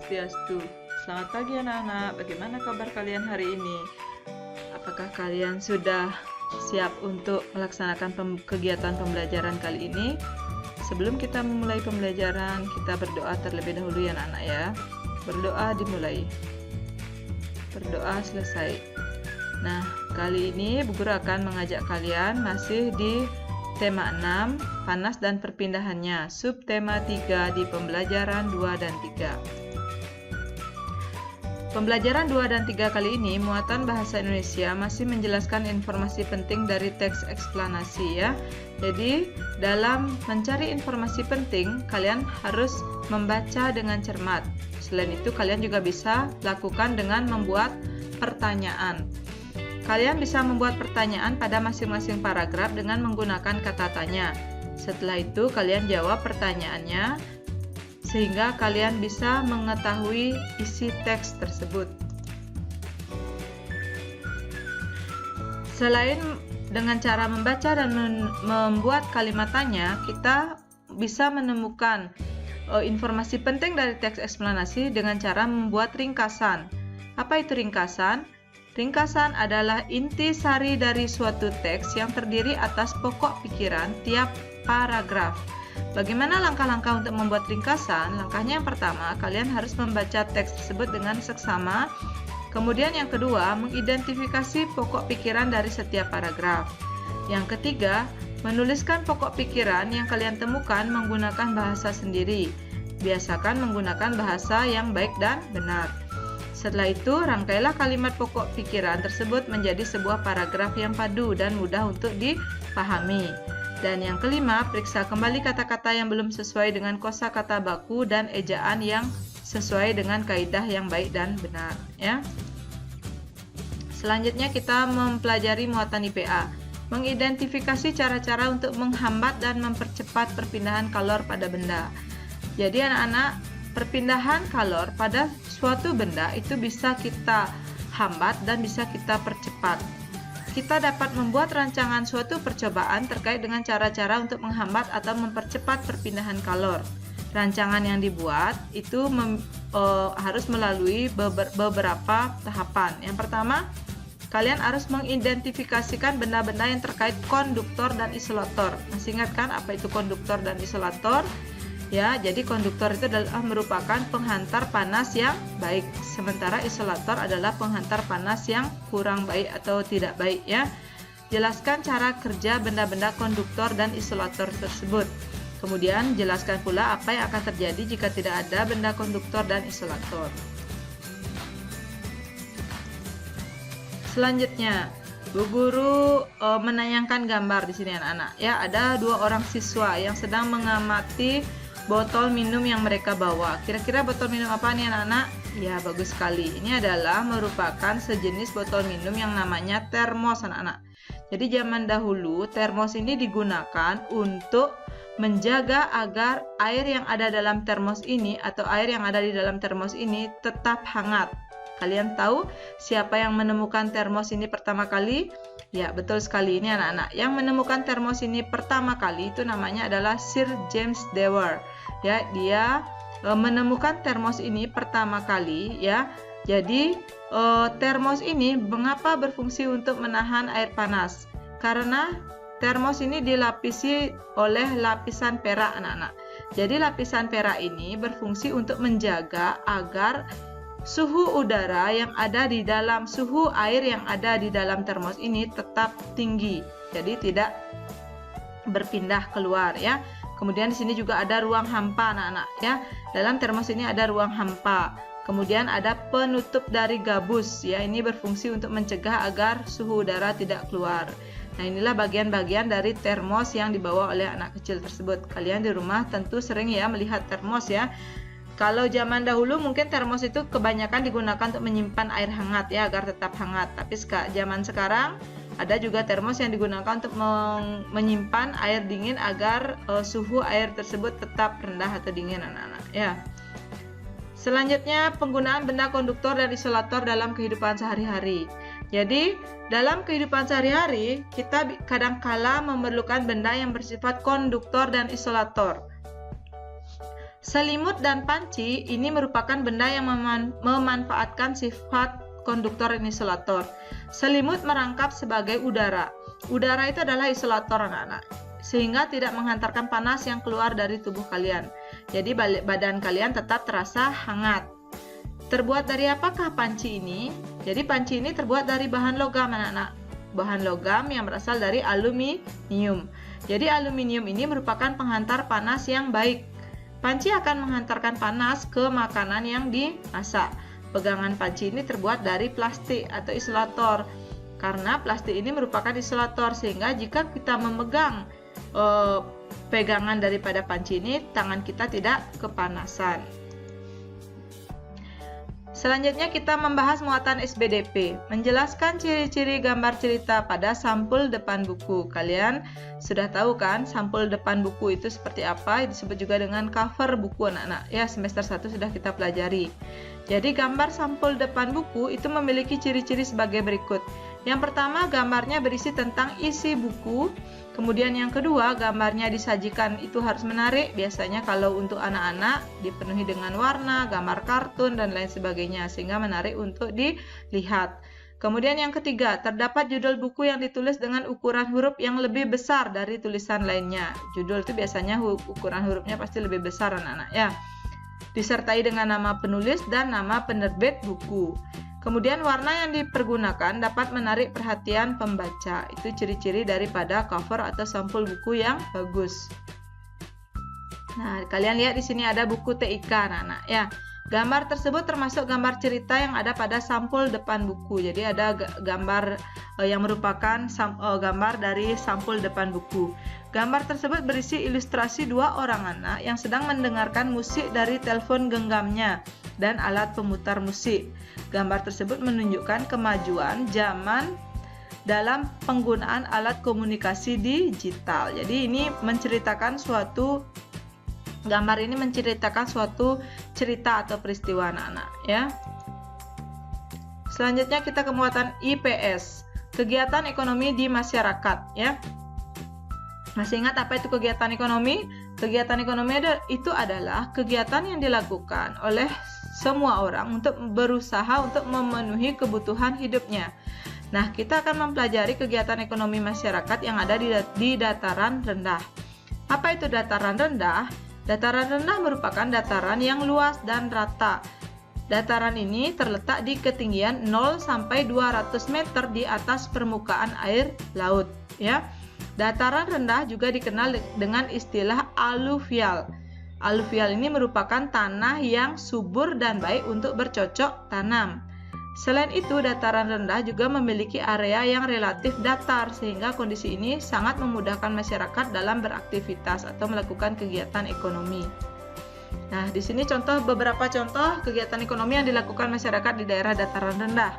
Swastiastu. Selamat pagi anak-anak, bagaimana kabar kalian hari ini? Apakah kalian sudah siap untuk melaksanakan kegiatan pembelajaran kali ini? Sebelum kita memulai pembelajaran, kita berdoa terlebih dahulu ya anak-anak ya. Berdoa dimulai. Berdoa selesai. Nah, kali ini Bu Guru akan mengajak kalian masih di tema 6, panas dan perpindahannya, subtema 3 di pembelajaran 2 dan 3. Pembelajaran 2 dan 3 kali ini, muatan bahasa Indonesia masih menjelaskan informasi penting dari teks eksplanasi ya. Jadi, dalam mencari informasi penting, kalian harus membaca dengan cermat. Selain itu, kalian juga bisa lakukan dengan membuat pertanyaan. Kalian bisa membuat pertanyaan pada masing-masing paragraf dengan menggunakan kata tanya. Setelah itu, kalian jawab pertanyaannya sehingga kalian bisa mengetahui isi teks tersebut. Selain dengan cara membaca dan membuat kalimat tanya, kita bisa menemukan informasi penting dari teks eksplanasi dengan cara membuat ringkasan. Apa itu ringkasan? Ringkasan adalah inti sari dari suatu teks yang terdiri atas pokok pikiran tiap paragraf. Bagaimana langkah-langkah untuk membuat ringkasan? Langkahnya yang pertama, kalian harus membaca teks tersebut dengan seksama. Kemudian yang kedua, mengidentifikasi pokok pikiran dari setiap paragraf. Yang ketiga, menuliskan pokok pikiran yang kalian temukan menggunakan bahasa sendiri. Biasakan menggunakan bahasa yang baik dan benar. Setelah itu, rangkailah kalimat pokok pikiran tersebut menjadi sebuah paragraf yang padu dan mudah untuk dipahami. Dan yang kelima, periksa kembali kata-kata yang belum sesuai dengan kosakata baku dan ejaan yang sesuai dengan kaidah yang baik dan benar ya. Selanjutnya kita mempelajari muatan IPA. Mengidentifikasi cara-cara untuk menghambat dan mempercepat perpindahan kalor pada benda. Jadi anak-anak, perpindahan kalor pada suatu benda itu bisa kita hambat dan bisa kita percepat. Kita dapat membuat rancangan suatu percobaan terkait dengan cara-cara untuk menghambat atau mempercepat perpindahan kalor. Rancangan yang dibuat itu harus melalui beberapa tahapan. Yang pertama, kalian harus mengidentifikasikan benda-benda yang terkait konduktor dan isolator. Masih ingat kan apa itu konduktor dan isolator? Ya, jadi konduktor itu adalah merupakan penghantar panas yang baik, sementara isolator adalah penghantar panas yang kurang baik atau tidak baik ya. Jelaskan cara kerja benda-benda konduktor dan isolator tersebut. Kemudian jelaskan pula apa yang akan terjadi jika tidak ada benda konduktor dan isolator. Selanjutnya, Bu Guru menayangkan gambar di sini anak-anak ya. Ada dua orang siswa yang sedang mengamati botol minum yang mereka bawa. Kira-kira botol minum apa nih anak-anak? Ya, bagus sekali. Ini adalah merupakan sejenis botol minum yang namanya termos anak-anak. Jadi zaman dahulu termos ini digunakan untuk menjaga agar air yang ada dalam termos ini atau air yang ada di dalam termos ini tetap hangat. Kalian tahu siapa yang menemukan termos ini pertama kali? Ya, betul sekali, ini anak-anak. Yang menemukan termos ini pertama kali itu namanya adalah Sir James Dewar. Ya, dia menemukan termos ini pertama kali ya. Jadi, termos ini mengapa berfungsi untuk menahan air panas? Karena termos ini dilapisi oleh lapisan perak anak-anak. Jadi, lapisan perak ini berfungsi untuk menjaga agar suhu udara yang ada di dalam suhu air yang ada di dalam termos ini tetap tinggi. Jadi tidak berpindah keluar ya. Kemudian di sini juga ada ruang hampa anak-anak ya. Dalam termos ini ada ruang hampa. Kemudian ada penutup dari gabus ya. Ini berfungsi untuk mencegah agar suhu udara tidak keluar. Nah, inilah bagian-bagian dari termos yang dibawa oleh anak kecil tersebut. Kalian di rumah tentu sering ya melihat termos ya. Kalau zaman dahulu mungkin termos itu kebanyakan digunakan untuk menyimpan air hangat ya agar tetap hangat. Tapi zaman sekarang ada juga termos yang digunakan untuk menyimpan air dingin agar suhu air tersebut tetap rendah atau dingin anak-anak ya. Selanjutnya, penggunaan benda konduktor dan isolator dalam kehidupan sehari-hari. Jadi, dalam kehidupan sehari-hari kita kadangkala memerlukan benda yang bersifat konduktor dan isolator. Selimut dan panci ini merupakan benda yang memanfaatkan sifat konduktor dan isolator. Selimut merangkap sebagai udara. Udara itu adalah isolator anak-anak, sehingga tidak menghantarkan panas yang keluar dari tubuh kalian. Jadi badan kalian tetap terasa hangat. Terbuat dari apakah panci ini? Jadi panci ini terbuat dari bahan logam anak-anak. Bahan logam yang berasal dari aluminium. Jadi aluminium ini merupakan penghantar panas yang baik. Panci akan menghantarkan panas ke makanan yang dimasak. Pegangan panci ini terbuat dari plastik atau isolator. Karena plastik ini merupakan isolator, sehingga jika kita memegang pegangan daripada panci ini, tangan kita tidak kepanasan. Selanjutnya kita membahas muatan SBDP, menjelaskan ciri-ciri gambar cerita pada sampul depan buku. Kalian sudah tahu kan sampul depan buku itu seperti apa? Disebut juga dengan cover buku anak-anak. Ya, semester 1 sudah kita pelajari. Jadi gambar sampul depan buku itu memiliki ciri-ciri sebagai berikut. Yang pertama, gambarnya berisi tentang isi buku. Kemudian yang kedua, gambarnya disajikan itu harus menarik. Biasanya kalau untuk anak-anak dipenuhi dengan warna, gambar kartun, dan lain sebagainya, sehingga menarik untuk dilihat. Kemudian yang ketiga, terdapat judul buku yang ditulis dengan ukuran huruf yang lebih besar dari tulisan lainnya. Judul itu biasanya ukuran hurufnya pasti lebih besar anak-anak ya. Disertai dengan nama penulis dan nama penerbit buku. Kemudian warna yang dipergunakan dapat menarik perhatian pembaca. Itu ciri-ciri daripada cover atau sampul buku yang bagus. Nah, kalian lihat di sini ada buku TIK anak-anak ya. Gambar tersebut termasuk gambar cerita yang ada pada sampul depan buku. Jadi ada gambar yang merupakan gambar dari sampul depan buku. Gambar tersebut berisi ilustrasi dua orang anak yang sedang mendengarkan musik dari telepon genggamnya dan alat pemutar musik. Gambar tersebut menunjukkan kemajuan zaman dalam penggunaan alat komunikasi digital. Jadi ini menceritakan gambar ini menceritakan suatu cerita atau peristiwa anak-anak ya. Selanjutnya kita ke muatan IPS, kegiatan ekonomi di masyarakat ya. Masih ingat apa itu kegiatan ekonomi? Kegiatan ekonomi itu adalah kegiatan yang dilakukan oleh semua orang untuk berusaha untuk memenuhi kebutuhan hidupnya. Nah, kita akan mempelajari kegiatan ekonomi masyarakat yang ada di dataran rendah. Apa itu dataran rendah? Dataran rendah merupakan dataran yang luas dan rata. Dataran ini terletak di ketinggian 0 sampai 200 meter di atas permukaan air laut, ya. Dataran rendah juga dikenal dengan istilah aluvial. Aluvial ini merupakan tanah yang subur dan baik untuk bercocok tanam. Selain itu, dataran rendah juga memiliki area yang relatif datar, sehingga kondisi ini sangat memudahkan masyarakat dalam beraktivitas atau melakukan kegiatan ekonomi. Nah, di sini beberapa contoh kegiatan ekonomi yang dilakukan masyarakat di daerah dataran rendah.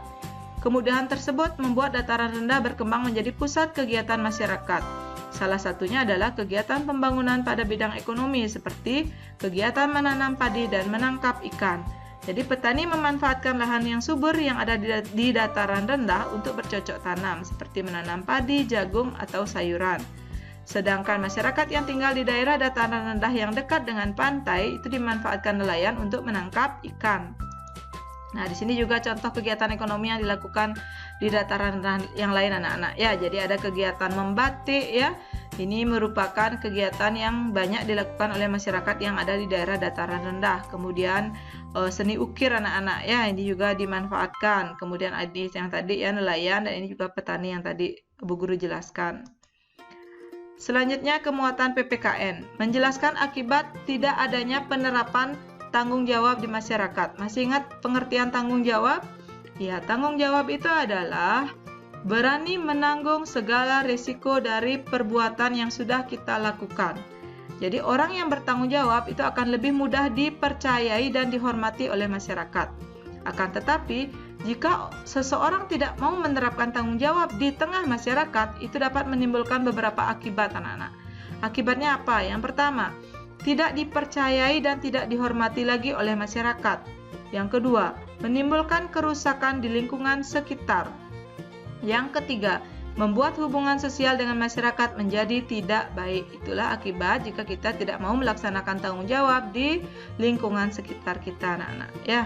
Kemudahan tersebut membuat dataran rendah berkembang menjadi pusat kegiatan masyarakat. Salah satunya adalah kegiatan pembangunan pada bidang ekonomi seperti kegiatan menanam padi dan menangkap ikan. Jadi petani memanfaatkan lahan yang subur yang ada di dataran rendah untuk bercocok tanam seperti menanam padi, jagung, atau sayuran. Sedangkan masyarakat yang tinggal di daerah dataran rendah yang dekat dengan pantai itu dimanfaatkan nelayan untuk menangkap ikan. Nah, di sini juga contoh kegiatan ekonomi yang dilakukan di dataran rendah yang lain anak-anak. Ya, jadi ada kegiatan membatik ya. Ini merupakan kegiatan yang banyak dilakukan oleh masyarakat yang ada di daerah dataran rendah. Kemudian seni ukir anak-anak ya, ini juga dimanfaatkan. Kemudian ada yang tadi ya nelayan, dan ini juga petani yang tadi Bu Guru jelaskan. Selanjutnya kemuatan PPKN, menjelaskan akibat tidak adanya penerapan tanggung jawab di masyarakat. Masih ingat pengertian tanggung jawab? Ya, tanggung jawab itu adalah berani menanggung segala risiko dari perbuatan yang sudah kita lakukan. Jadi orang yang bertanggung jawab itu akan lebih mudah dipercayai dan dihormati oleh masyarakat. Akan tetapi, jika seseorang tidak mau menerapkan tanggung jawab di tengah masyarakat, itu dapat menimbulkan beberapa akibat anak-anak. Akibatnya apa? Yang pertama, tidak dipercayai dan tidak dihormati lagi oleh masyarakat. Yang kedua, menimbulkan kerusakan di lingkungan sekitar. Yang ketiga, membuat hubungan sosial dengan masyarakat menjadi tidak baik. Itulah akibat jika kita tidak mau melaksanakan tanggung jawab di lingkungan sekitar kita, anak-anak, ya.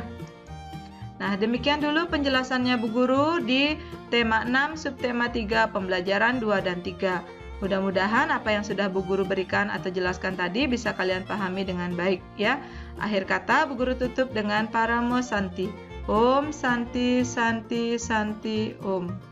Nah, demikian dulu penjelasannya Bu Guru di tema 6 subtema 3 pembelajaran 2 dan 3. Mudah-mudahan apa yang sudah Bu Guru berikan atau jelaskan tadi bisa kalian pahami dengan baik, ya. Akhir kata Bu Guru tutup dengan Paramo Santi. Om Santi Santi Santi Om.